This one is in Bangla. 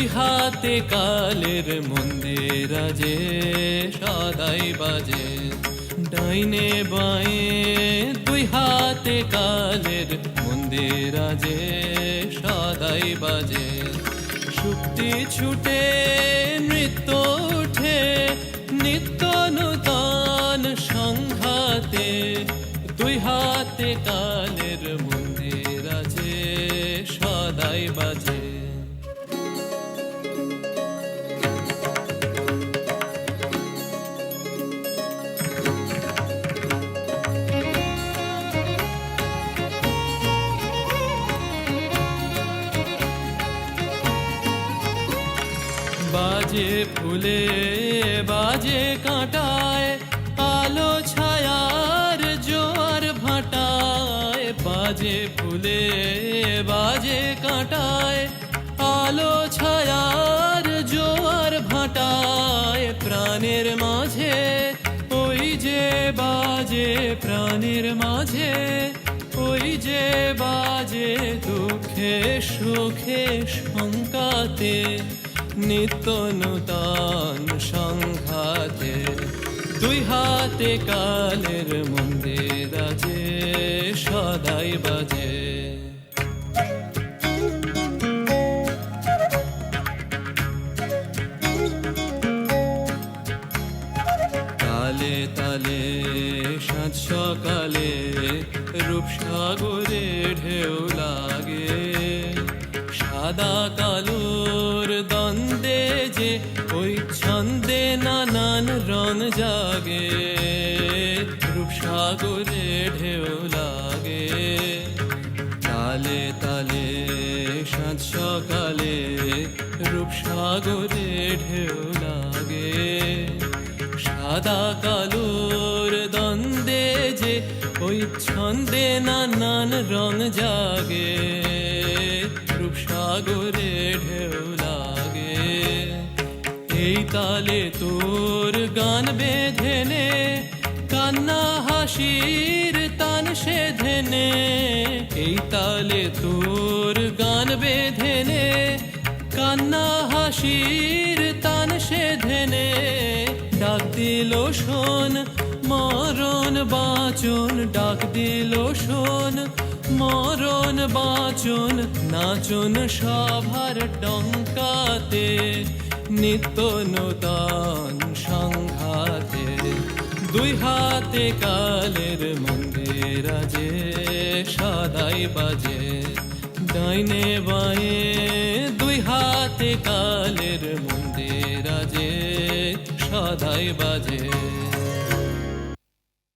দুই হাতে কালের মন্দির আজে সদাই বাজে। ডাইনে বাঁয়ে দুই হাতে কালের মন্দির আজে সদাই বাজে। শুক্তি ছুটে নৃত্য উঠে নিত্য নূতন সংঘাতে। দুই হাতে কালের মন্দির আজে সদাই বাজে। বাজে ফুলে বাজে কাঁটায় আলো ছায়ার জোয়ার ভাটায়। বাজে ফুলে বাজে কাঁটায় আলো ছায়ার জোয়ার ভাটায়। প্রাণের মাঝে ওই যে বাজে, প্রাণের মাঝে ওই যে বাজে। দুঃখে সুখে শঙ্কাতে নিত্য নূতন সংঘাতে। দুই হাতে কালের মন্দির আজে সদাই বাজে। তালে তালে সাত সকালে রূপসাগরে ঢেউ লাগে। সাদা কালোর দ্বন্দ্বে যে ওই ছন্দে নানান রং জাগে। রূপসাগরে ঢেউ লাগে। তালে তালে সাত সকালে রূপসাগরে ঢেউ লাগে। সাদা কালোর দ্বন্দ্বে যে ওই ছন্দে নানান রং জাগে। রূপসাগরে ঢেউ লাগে। এই তালে তোর গান বেঁধে নে কান্না হাসির তান সেধে নে। এই তালে তোর গান বেঁধে নে কান্না হাসির তান সেধে নে। ডাক দিল শোন মরণ বাঁচন, ডাক দিল শোন মরণ বাঁচন। নাচন সভার ডঙ্কাতে নিত্য নূতন সংঘাতে। দুই হাতে কালের মন্দির আজে সদাই বাজে। ডাইনে বাঁয়ে দুই হাতে কালের মন্দির আজে সদাই বাজে।